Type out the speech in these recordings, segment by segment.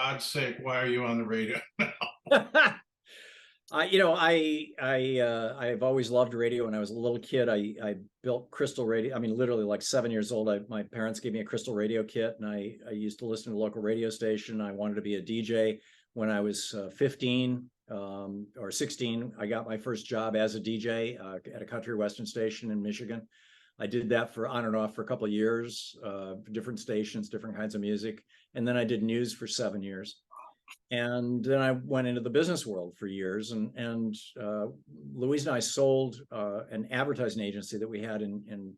God's sake, why are you on the radio? I've always loved radio. When I was a little kid, I built crystal radio. I mean, literally like 7 years old, my parents gave me a crystal radio kit, and I used to listen to a local radio station. I wanted to be a DJ. When I was 15 or 16, I got my first job as a DJ at a country western station in Michigan. I did that for on and off for a couple of years, different stations, different kinds of music. And then I did news for 7 years. And then I went into the business world for years. And Louise and I sold an advertising agency that we had in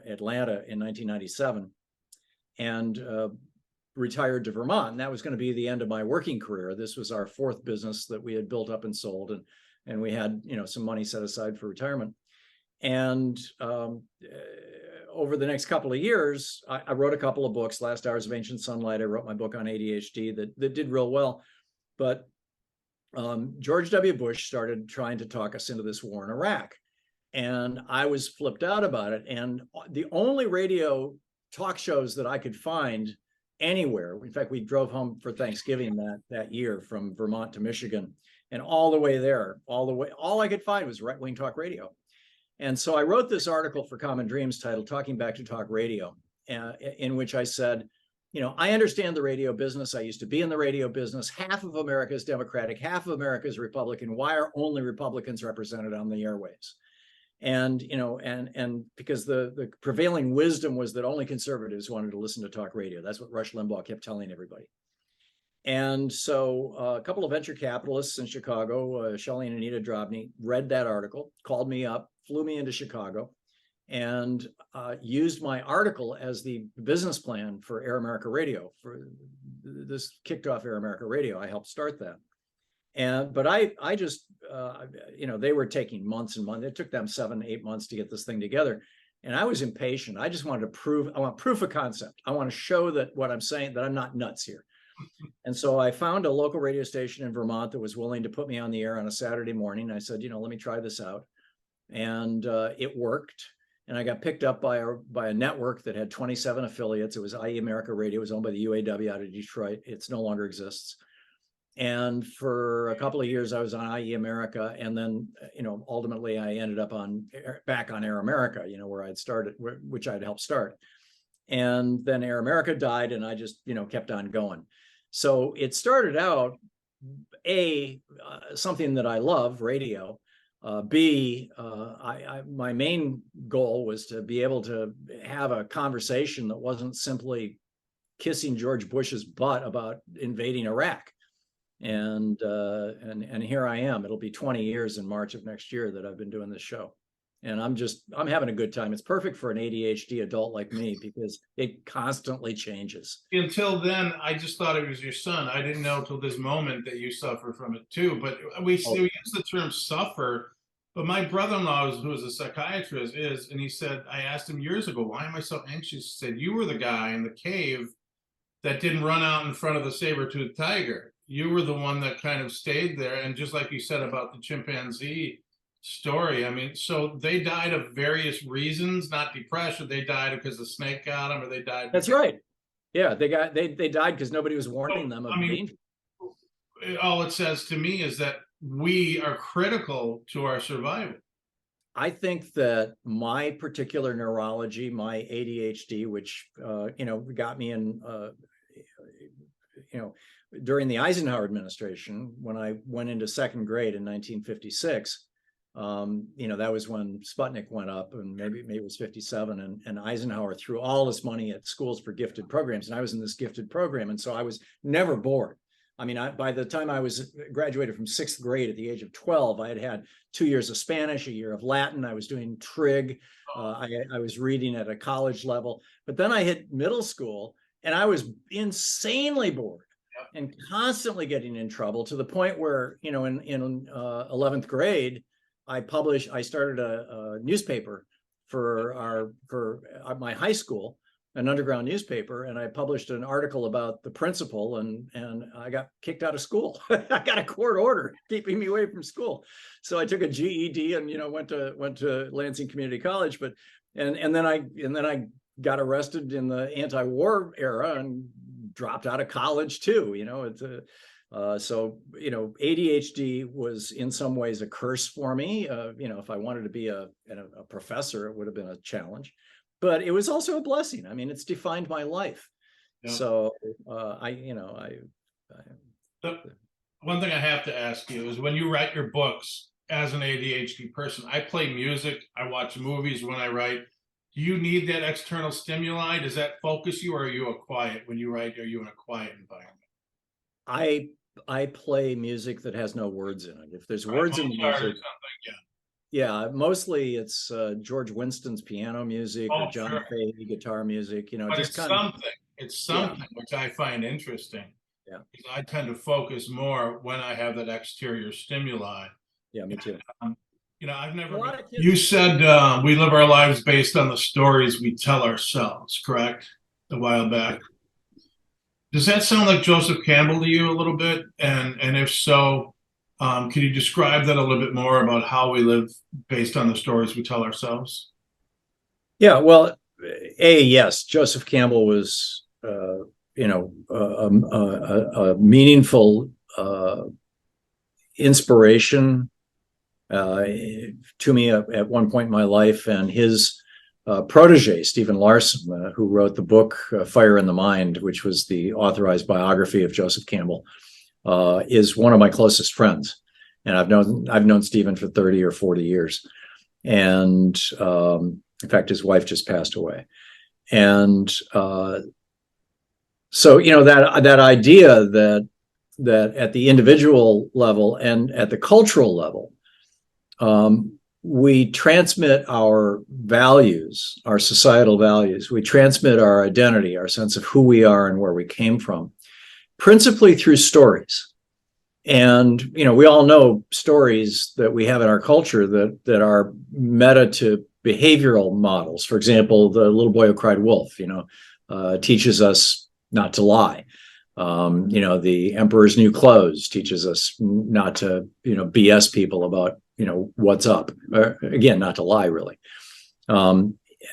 Atlanta in 1997, and retired to Vermont. And that was going to be the end of my working career. This was our fourth business that we had built up and sold, and we had some money set aside for retirement. And over the next couple of years, I wrote a couple of books. Last Hours of Ancient Sunlight, I wrote my book on ADHD that did real well. But George W. Bush started trying to talk us into this war in Iraq. And I was flipped out about it. And the only radio talk shows that I could find anywhere, in fact, we drove home for Thanksgiving that year from Vermont to Michigan, and all the way there, all I could find was right-wing talk radio. And so I wrote this article for Common Dreams titled Talking Back to Talk Radio, in which I said, I understand the radio business. I used to be in the radio business. Half of America is Democratic, half of America is Republican. Why are only Republicans represented on the airwaves? And, and because the prevailing wisdom was that only conservatives wanted to listen to talk radio. That's what Rush Limbaugh kept telling everybody. And so a couple of venture capitalists in Chicago, Shelley and Anita Drobny, read that article, called me up, flew me into Chicago, and used my article as the business plan for Air America Radio. This kicked off Air America Radio. I helped start that. But I just, they were taking months and months. It took them 7-8 months to get this thing together. And I was impatient. I just wanted to I want proof of concept. I want to show that what I'm saying, that I'm not nuts here. And so I found a local radio station in Vermont that was willing to put me on the air on a Saturday morning. I said, let me try this out. And it worked. And I got picked up by a network that had 27 affiliates. It was IE America Radio. It was owned by the UAW out of Detroit. It no longer exists. And for a couple of years, I was on IE America. And then, ultimately I ended up back on Air America, where I'd started, which I'd helped start. And then Air America died, and I just, kept on going. So it started out, something that I love, radio. My main goal was to be able to have a conversation that wasn't simply kissing George Bush's butt about invading Iraq. And here I am. It'll be 20 years in March of next year that I've been doing this show. And I'm having a good time. It's perfect for an ADHD adult like me because it constantly changes. Until then, I just thought it was your son. I didn't know till this moment that you suffer from it too. But we use the term suffer. But my brother-in-law, who was a psychiatrist, and he said, I asked him years ago, why am I so anxious? He said, you were the guy in the cave that didn't run out in front of the saber-toothed tiger. You were the one that kind of stayed there. And just like you said about the chimpanzee story, I mean, so they died of various reasons, not depression. They died because the snake got them, or they died. That's right. Yeah, they died because nobody was warning them of danger. All it says to me is that we are critical to our survival. I think that my particular neurology, my ADHD, which got me in, during the Eisenhower administration, when I went into second grade in 1956. That was when Sputnik went up, and maybe it was 57, and Eisenhower threw all this money at schools for gifted programs, and I was in this gifted program, and so I was never bored. I mean, by the time I was graduated from sixth grade at the age of 12, I had 2 years of Spanish, a year of Latin. I was doing trig. I was reading at a college level, but then I hit middle school, and I was insanely bored and constantly getting in trouble, to the point where, in 11th grade, I started a newspaper for my high school, an underground newspaper, and I published an article about the principal, and I got kicked out of school. I got a court order keeping me away from school. So I took a GED and went to Lansing Community College, and then I got arrested in the anti-war era and dropped out of college too. So ADHD was in some ways a curse for me. If I wanted to be a professor, it would have been a challenge, but it was also a blessing. I mean, it's defined my life. Yeah. So One thing I have to ask you is, when you write your books, as an ADHD person, I play music, I watch movies when I write. Do you need that external stimuli? Does that focus you, or are you when you write, are you in a quiet environment? I play music that has no words in it. If there's Right, words in the Mozart or music, something, yeah, mostly it's George Winston's piano music or Oh, John sure. Fahey guitar music, But just it's kind of, something. It's yeah, something which I find interesting. yeah, Because I tend to focus more when I have that exterior stimuli. yeah, me too. I've A never been. lot of You kids. said we live our lives based on the stories we tell ourselves, correct? A while back. Does that sound like Joseph Campbell to you a little bit? And if so, can you describe that a little bit more about how we live based on the stories we tell ourselves? Yeah, well, yes, Joseph Campbell was, a meaningful inspiration to me at one point in my life, and his protege, Stephen Larson, who wrote the book Fire in the Mind, which was the authorized biography of Joseph Campbell, is one of my closest friends. And I've known Stephen for 30 or 40 years. And in fact, his wife just passed away. And so, that idea that at the individual level and at the cultural level, we transmit our values, our societal values. We transmit our identity, our sense of who we are and where we came from, principally through stories. And, we all know stories that we have in our culture that are meta to behavioral models. For example, the little boy who cried wolf, teaches us not to lie. The Emperor's New Clothes teaches us not to, BS people about, what's up. Again, not to lie, really.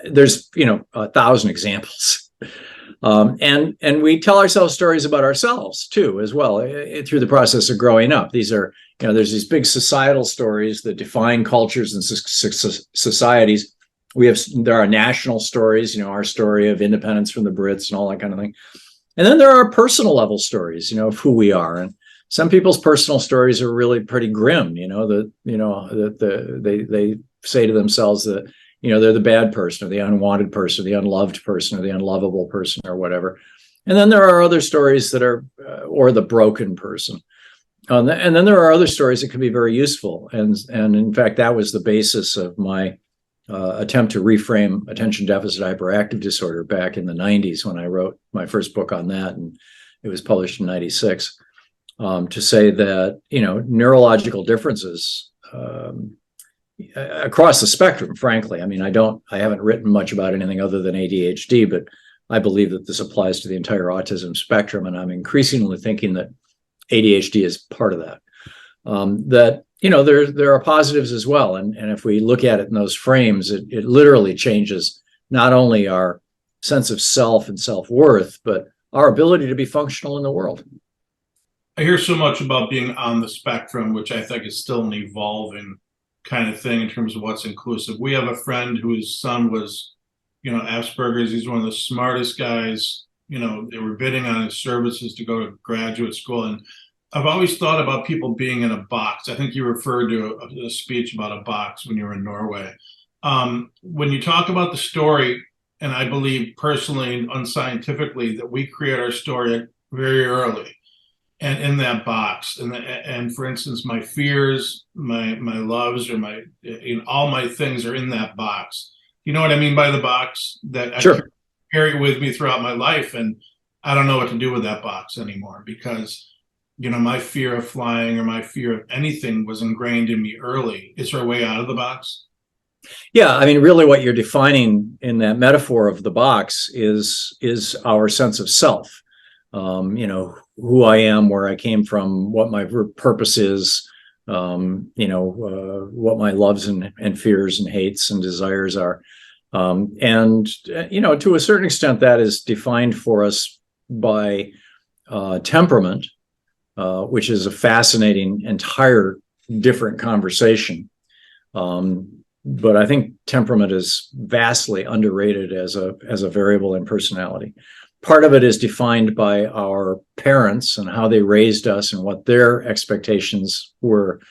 There's, 1,000 examples. And we tell ourselves stories about ourselves too, as well, through the process of growing up. These are, there's these big societal stories that define cultures and societies. There are national stories, our story of independence from the Brits and all that kind of thing. And then there are personal level stories, of who we are. And some people's personal stories are really pretty grim, they say to themselves that, they're the bad person or the unwanted person, or the unloved person or the unlovable person or whatever. And then there are other stories that are, or the broken person. And then there are other stories that can be very useful. And in fact, that was the basis of my attempt to reframe attention deficit hyperactive disorder back in the 90s when I wrote my first book on that. And it was published in 96, to say that, neurological differences across the spectrum, frankly. I mean, I haven't written much about anything other than ADHD, but I believe that this applies to the entire autism spectrum. And I'm increasingly thinking that ADHD is part of that. That, there are positives as well. And if we look at it in those frames, it literally changes not only our sense of self and self-worth, but our ability to be functional in the world. I hear so much about being on the spectrum, which I think is still an evolving kind of thing in terms of what's inclusive. We have a friend whose son was, Asperger's. He's one of the smartest guys. They were bidding on his services to go to graduate school. And I've always thought about people being in a box. I think you referred to a speech about a box when you were in Norway. When you talk about the story, and I believe personally and unscientifically that we create our story very early and in that box. And for instance, my fears, my loves, or all my things are in that box. You know what I mean by the box? That Sure. I carry it with me throughout my life, and I don't know what to do with that box anymore because, my fear of flying or my fear of anything was ingrained in me early. Is there a way out of the box? Yeah, I mean, really what you're defining in that metaphor of the box is our sense of self. Who I am, where I came from, what my purpose is, what my loves and fears and hates and desires are. To a certain extent, that is defined for us by temperament, which is a fascinating, entire different conversation. But I think temperament is vastly underrated as a variable in personality. Part of it is defined by our parents and how they raised us and what their expectations were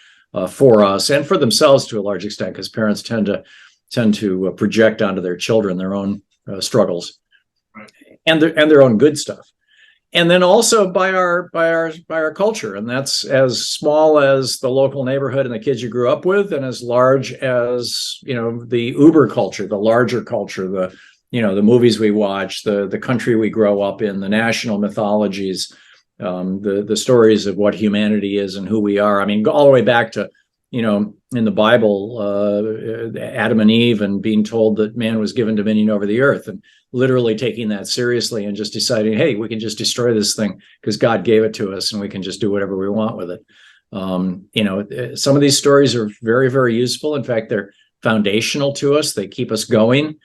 for us and for themselves to a large extent, because parents tend to project onto their children their own struggles, right, and their own good stuff. And then also by our culture, and that's as small as the local neighborhood and the kids you grew up with, and as large as, you know, the Uber culture, the larger culture, the, you know, the movies we watch, the country we grow up in, the national mythologies, the stories of what humanity is and who we are. I mean, all the way back to, you know, in the Bible, Adam and Eve, and being told that man was given dominion over the earth, and literally taking that seriously and just deciding, hey, we can just destroy this thing because God gave it to us and we can just do whatever we want with it. You know, some of these stories are very, very useful. In fact, they're foundational to us. They keep us going.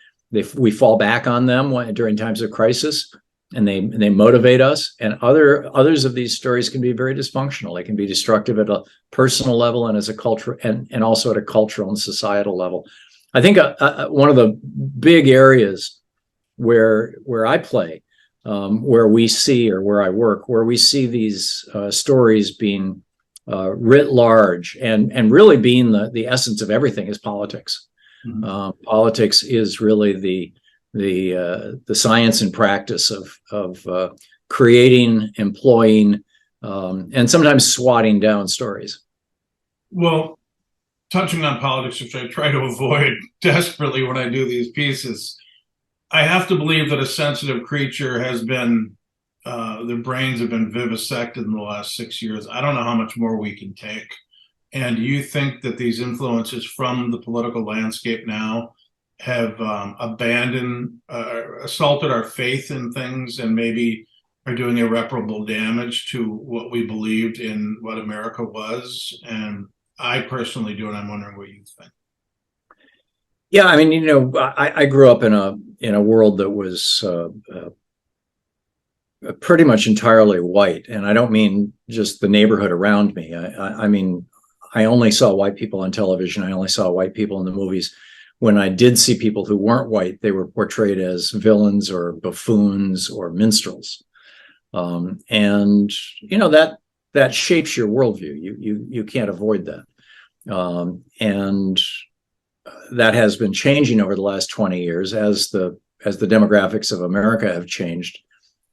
We fall back on them during times of crisis, and they motivate us. And others of these stories can be very dysfunctional. They can be destructive at a personal level and as a culture, and also at a cultural and societal level. I think one of the big areas where I play, where we see, or where I work, where we see these stories being writ large and really being the essence of everything is politics. Mm-hmm. Politics is really the science and practice of creating, employing, and sometimes swatting down stories. Well, touching on politics, which I try to avoid desperately when I do these pieces, I have to believe that a sensitive creature has been, their brains have been vivisected in the last 6 years. I don't know how much more we can take. And you think that these influences from the political landscape now have assaulted our faith in things, and maybe are doing irreparable damage to what we believed in, what America was? And I personally do, and I'm wondering what you think. Yeah, I mean, you know, I grew up in a world that was pretty much entirely white, and I don't mean just the neighborhood around me. I mean, I only saw white people on television. I only saw white people in the movies. When I did see people who weren't white, they were portrayed as villains or buffoons or minstrels, and you know that shapes your worldview. You can't avoid that, and that has been changing over the last 20 years as the demographics of America have changed,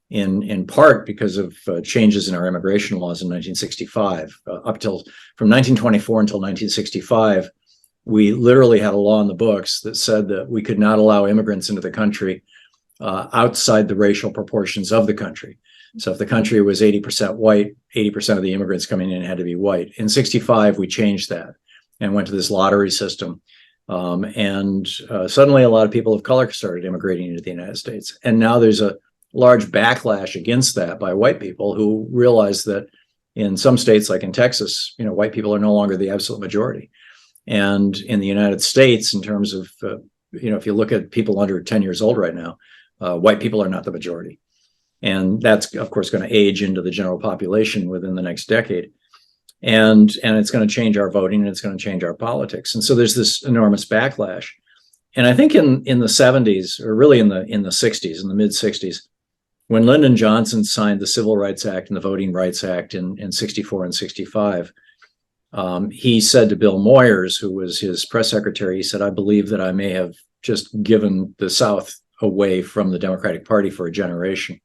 in part because of changes in our immigration laws in 1965. From 1924 until 1965, we literally had a law in the books that said that we could not allow immigrants into the country outside the racial proportions of the country. So if the country was 80% white, 80% of the immigrants coming in had to be white. In 65, we changed that and went to this lottery system. And suddenly a lot of people of color started immigrating into the United States. And now there's a large backlash against that by white people who realize that in some states, like in Texas, you know, white people are no longer the absolute majority. And in the United States, in terms of, you know, if you look at people under 10 years old right now, white people are not the majority. And that's, of course, going to age into the general population within the next decade. And it's going to change our voting, and it's going to change our politics. And so there's this enormous backlash. And I think in the 70s, or really in the 60s, in the mid 60s, when Lyndon Johnson signed the Civil Rights Act and the Voting Rights Act in 64 and 65, he said to Bill Moyers, who was his press secretary, he said, "I believe that I may have just given the South away from the Democratic Party for a generation."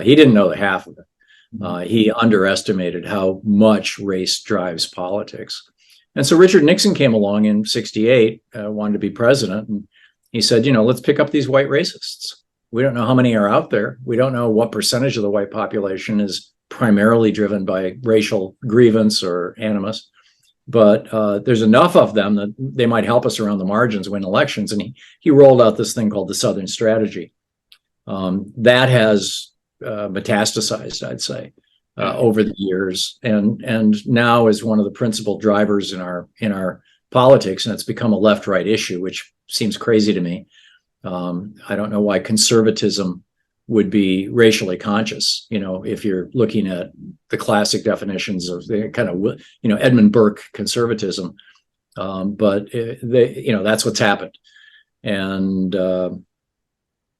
He didn't know the half of it. He underestimated how much race drives politics. And so Richard Nixon came along in 68, wanted to be president. And he said, you know, let's pick up these white racists. We don't know how many are out there. We don't know what percentage of the white population is primarily driven by racial grievance or animus. But there's enough of them that they might help us around the margins win elections. And he rolled out this thing called the Southern Strategy. That has metastasized, I'd say, over the years, and now is one of the principal drivers in our politics, and it's become a left-right issue, which seems crazy to me. I don't know why conservatism would be racially conscious, if you're looking at the classic definitions of the kind of, Edmund Burke conservatism. But that's what's happened. And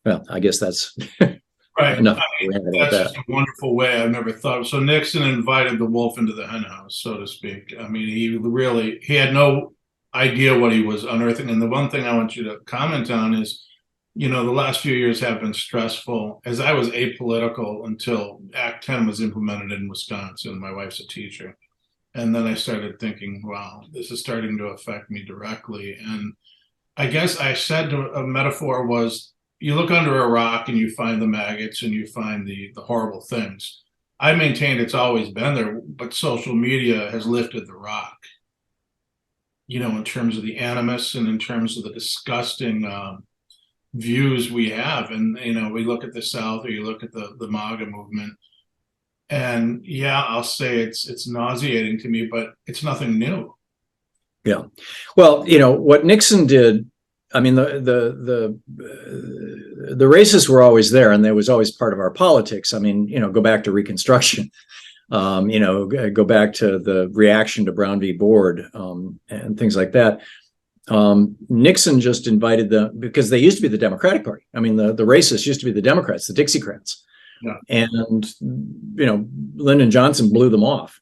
well, I guess that's right. enough. That's just a wonderful way. I've never thought of. So Nixon invited the wolf into the henhouse, so to speak. I mean, he had no idea what he was unearthing. And the one thing I want you to comment on is, the last few years have been stressful, as I was apolitical until Act 10 was implemented in Wisconsin. My wife's a teacher. And then I started thinking, wow, this is starting to affect me directly. And I guess I said a metaphor was, you look under a rock and you find the maggots and you find the horrible things. I maintained it's always been there, but social media has lifted the rock, in terms of the animus and in terms of the disgusting views we have. And, we look at the South, or you look at the MAGA movement, and yeah, I'll say it's nauseating to me, but it's nothing new. Yeah. Well, what Nixon did, I mean, the racists were always there, and there was always part of our politics. I mean, go back to Reconstruction, go back to the reaction to Brown v. Board, and things like that. Nixon just invited them because they used to be the Democratic Party. I mean, the racists used to be the Democrats, the Dixiecrats. Yeah. And, Lyndon Johnson blew them off.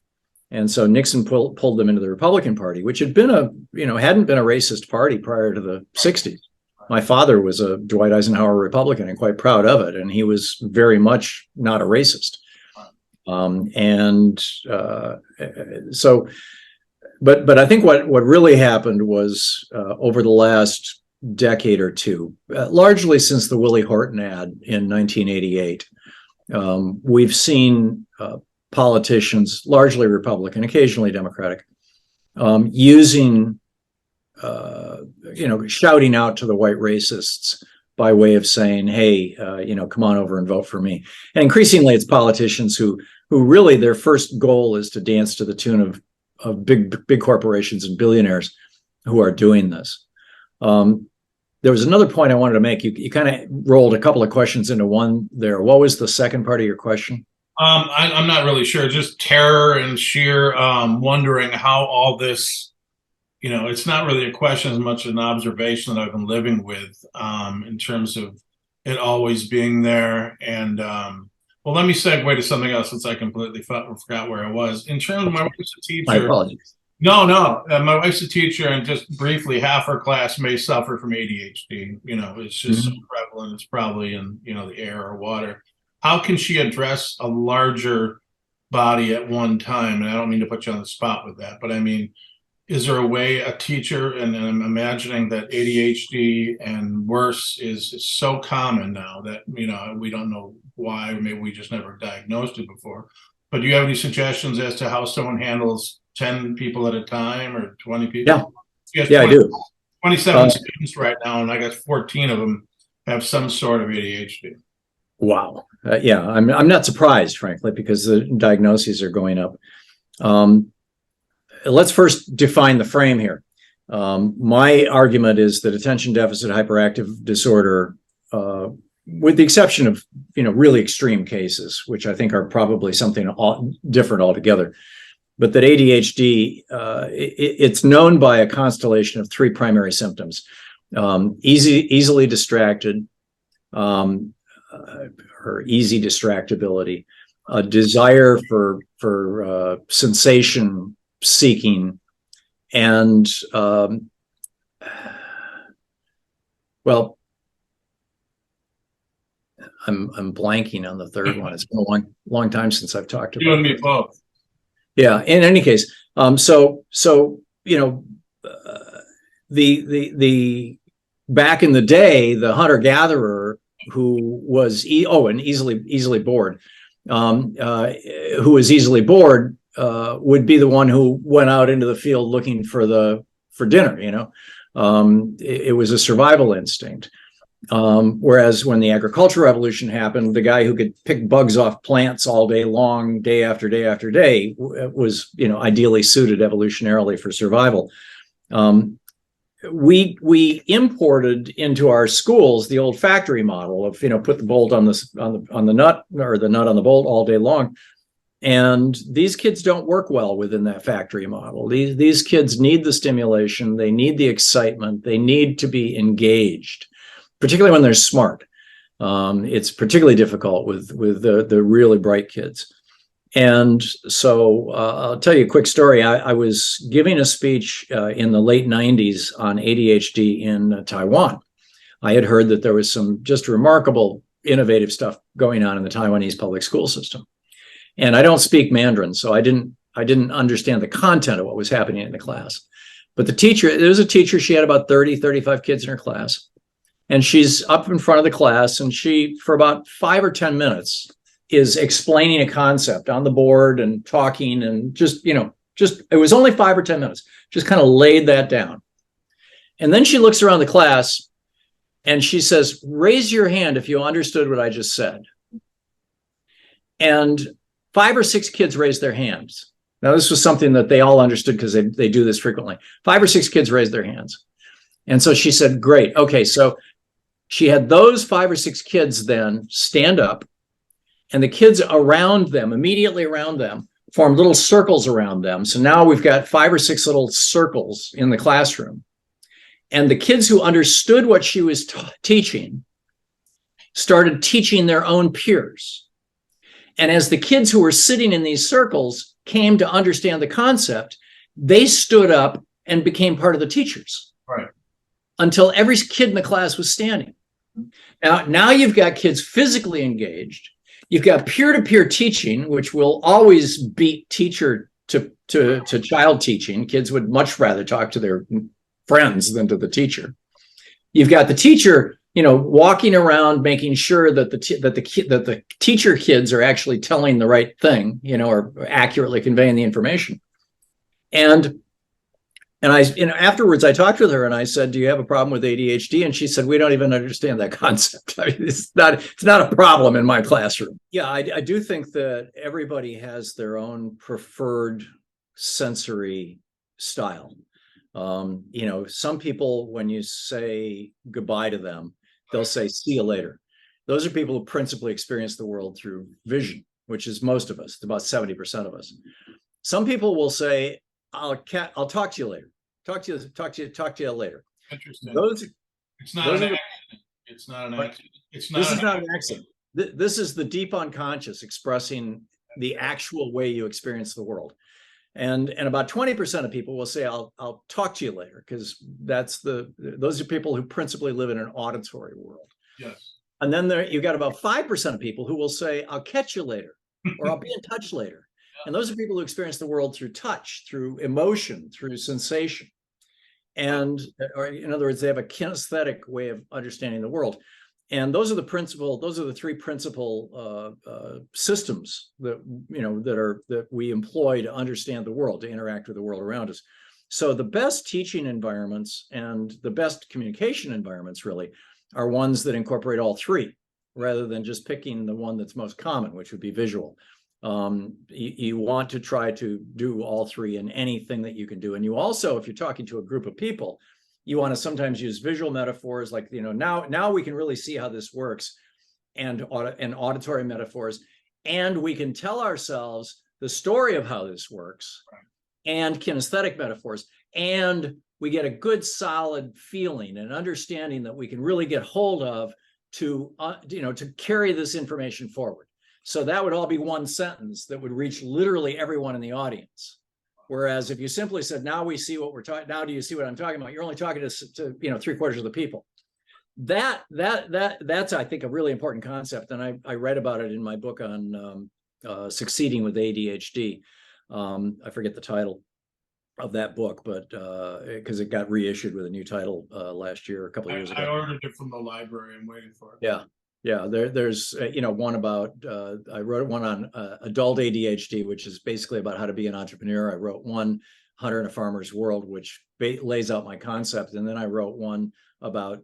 And so Nixon pulled them into the Republican Party, which had been hadn't been a racist party prior to the 60s. My father was a Dwight Eisenhower Republican and quite proud of it. And he was very much not a racist. But I think what really happened was over the last decade or two, largely since the Willie Horton ad in 1988, we've seen politicians, largely Republican, occasionally Democratic, using, shouting out to the white racists by way of saying, hey, come on over and vote for me. And increasingly, it's politicians who really their first goal is to dance to the tune of big corporations and billionaires who are doing this. There was another point I wanted to make. You kind of rolled a couple of questions into one there. What was the second part of your question? I'm not really sure. Just terror and sheer wondering how all this, it's not really a question as much as an observation that I've been living with in terms of it always being there. And well, let me segue to something else since I completely forgot where I was. In terms of my wife's a teacher. My apologies. No. My wife's a teacher, and just briefly, half her class may suffer from ADHD. It's just so prevalent. It's probably in, the air or water. How can she address a larger body at one time? And I don't mean to put you on the spot with that, but I mean, is there a way a teacher, and I'm imagining that ADHD and worse is so common now that, we don't know why, maybe we just never diagnosed it before. But do you have any suggestions as to how someone handles 10 people at a time or 20 people? Yeah, I do. 27 students right now, and I guess 14 of them have some sort of ADHD. Wow. Yeah, I'm not surprised, frankly, because the diagnoses are going up. Let's first define the frame here. My argument is that attention deficit hyperactive disorder, with the exception of really extreme cases, which I think are probably something different altogether, but that ADHD, it's known by a constellation of three primary symptoms: easily distracted, or easy distractibility, a desire for sensation seeking, and well, I'm blanking on the third one. It's been a long time since I've talked about it. You and me both. Yeah. In any case, the back in the day, the hunter gatherer who was easily bored, who was easly bored, would be the one who went out into the field looking for dinner. It was a survival instinct. Whereas when the agricultural revolution happened, the guy who could pick bugs off plants all day long, day after day after day, was ideally suited evolutionarily for survival. we imported into our schools the old factory model of, put the bolt on the nut, or the nut on the bolt all day long. And these kids don't work well within that factory model. These kids need the stimulation, they need the excitement, they need to be engaged, particularly when they're smart. It's particularly difficult with the really bright kids. And so I'll tell you a quick story. I was giving a speech in the late 90s on ADHD in Taiwan. I had heard that there was some just remarkable, innovative stuff going on in the Taiwanese public school system. And I don't speak Mandarin, so I didn't understand the content of what was happening in the class. But there was a teacher, she had about 30, 35 kids in her class. And she's up in front of the class, and she, for about 5 or 10 minutes, is explaining a concept on the board and talking, and it was only 5 or 10 minutes, just kind of laid that down. And then she looks around the class and she says, raise your hand if you understood what I just said. And 5 or 6 kids raised their hands. Now, this was something that they all understood because they do this frequently. 5 or 6 kids raised their hands. And so she said, great. Okay, so she had those 5 or 6 kids then stand up, and the kids around them, immediately around them, formed little circles around them. So now we've got 5 or 6 little circles in the classroom. And the kids who understood what she was teaching started teaching their own peers. And as the kids who were sitting in these circles came to understand the concept, they stood up and became part of the teachers. Right. Until every kid in the class was standing. Now you've got kids physically engaged. You've got peer-to-peer teaching, which will always beat teacher to child teaching. Kids would much rather talk to their friends than to the teacher. You've got the teacher, walking around making sure that the teacher kids are actually telling the right thing, or accurately conveying the information. And afterwards I talked with her and I said, do you have a problem with ADHD? And she said, we don't even understand that concept. I mean, it's not a problem in my classroom. Yeah, I do think that everybody has their own preferred sensory style. Some people, when you say goodbye to them, they'll say, see you later. Those are people who principally experience the world through vision, which is most of us, about 70% of us. Some people will say, I'll talk to you later. Talk to you later. Interesting. It's not an accident. It's not an accident. This is not an accident. This is the deep unconscious expressing the actual way you experience the world. And about 20% of people will say, I'll talk to you later, because those are people who principally live in an auditory world. Yes. And then you've got about 5% of people who will say, I'll catch you later, or I'll be in touch later. And those are people who experience the world through touch, through emotion, through sensation. Or in other words, they have a kinesthetic way of understanding the world. And those are the 3 principal systems that we employ to understand the world, to interact with the world around us. So the best teaching environments and the best communication environments really are ones that incorporate all 3, rather than just picking the one that's most common, which would be visual. You want to try to do all 3 in anything that you can do. And you also, if you're talking to a group of people, you want to sometimes use visual metaphors, like, now we can really see how this works, and auditory metaphors, and we can tell ourselves the story of how this works, and kinesthetic metaphors, and we get a good solid feeling and understanding that we can really get hold of to carry this information forward. So that would all be one sentence that would reach literally everyone in the audience. Whereas if you simply said, now we see what we're talking, now do you see what I'm talking about? You're only talking to 3/4 of the people. That's, I think, a really important concept. And I write about it in my book on succeeding with ADHD. I forget the title of that book, but because it got reissued with a new title last year, a couple of years ago. I ordered it from the library. I'm waiting for it. Yeah. There's one about I wrote one on adult ADHD, which is basically about how to be an entrepreneur. I wrote one, Hunter and a Farmer's World, which lays out my concept, and then I wrote one about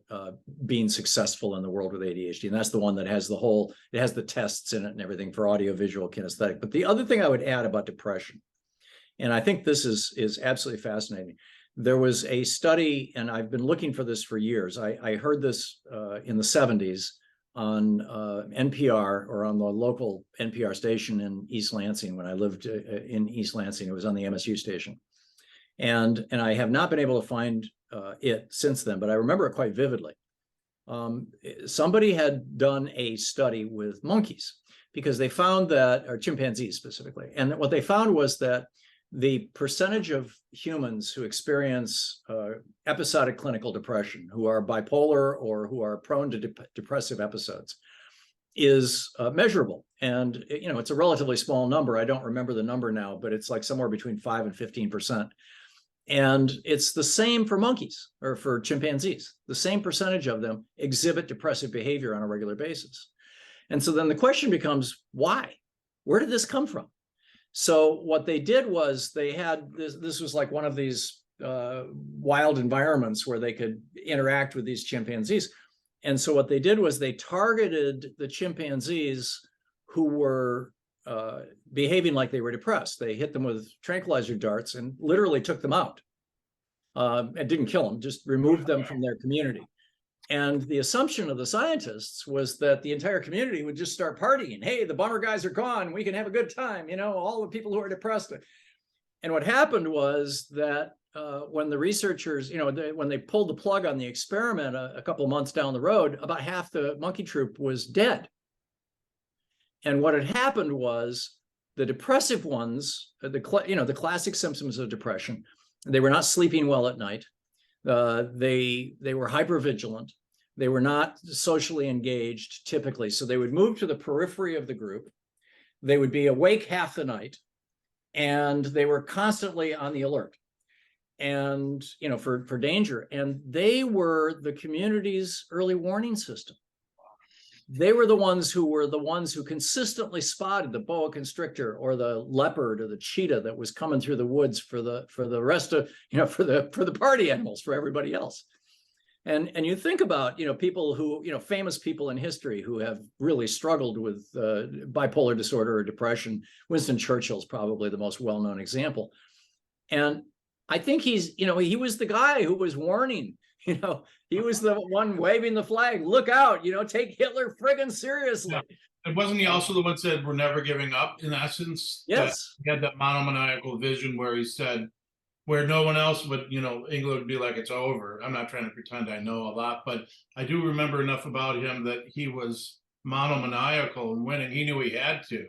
being successful in the world with ADHD, and that's the one that has it has the tests in it and everything for audio, visual, kinesthetic. But the other thing I would add about depression, and I think this is absolutely fascinating. there was a study, and I've been looking for this for years. I heard this in the 70s on NPR, or on the local NPR station in East Lansing when I lived in East Lansing. It was on the MSU station. And I have not been able to find it since then, but I remember it quite vividly. Somebody had done a study with monkeys, because they found that, or chimpanzees specifically, and what they found was that the percentage of humans who experience episodic clinical depression, who are bipolar or who are prone to depressive episodes, is measurable. And it's a relatively small number. I don't remember the number now, but it's like somewhere between 5 and 15%. And it's the same for monkeys, or for chimpanzees. The same percentage of them exhibit depressive behavior on a regular basis. And so then the question becomes, why? Where did this come from? So what they did was they had this was like one of these wild environments where they could interact with these chimpanzees. And so what they did was they targeted the chimpanzees who were behaving like they were depressed. They hit them with tranquilizer darts and literally took them out. It didn't kill them, just removed them from their community. And the assumption of the scientists was that the entire community would just start partying. Hey, the bummer guys are gone. We can have a good time. All the people who are depressed. And what happened was that when the researchers, when they pulled the plug on the experiment a couple of months down the road, about half the monkey troop was dead. And what had happened was the depressive ones, the classic symptoms of depression, they were not sleeping well at night. They were hypervigilant. They were not socially engaged typically. So they would move to the periphery of the group. They would be awake half the night, and they were constantly on the alert and, for danger. And they were the community's early warning system. They were the ones who consistently spotted the boa constrictor or the leopard or the cheetah that was coming through the woods for the rest of, for the party animals, for everybody else. And you think about, people who, famous people in history who have really struggled with bipolar disorder or depression. Winston Churchill's probably the most well-known example. And I think he was the guy who was warning. He was the one waving the flag. Look out, take Hitler friggin' seriously. Yeah. And wasn't he also the one that said, we're never giving up, in essence? Yes. He had that monomaniacal vision where he said, where no one else would, England would be like, it's over. I'm not trying to pretend I know a lot, but I do remember enough about him that he was monomaniacal, and when he knew he had to.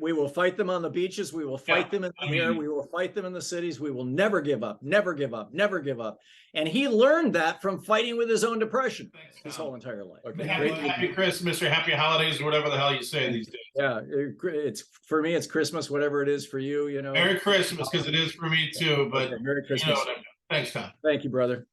We will fight them on the beaches. We will fight them in the air. We will fight them in the cities. We will never give up, never give up, never give up. And he learned that from fighting with his own depression his whole entire life. Okay. Happy Christmas or happy holidays or whatever the hell you say these days. Yeah, for me, it's Christmas, whatever it is for you. Merry Christmas, because it is for me too. But Merry Christmas. Thanks, Tom. Thank you, brother.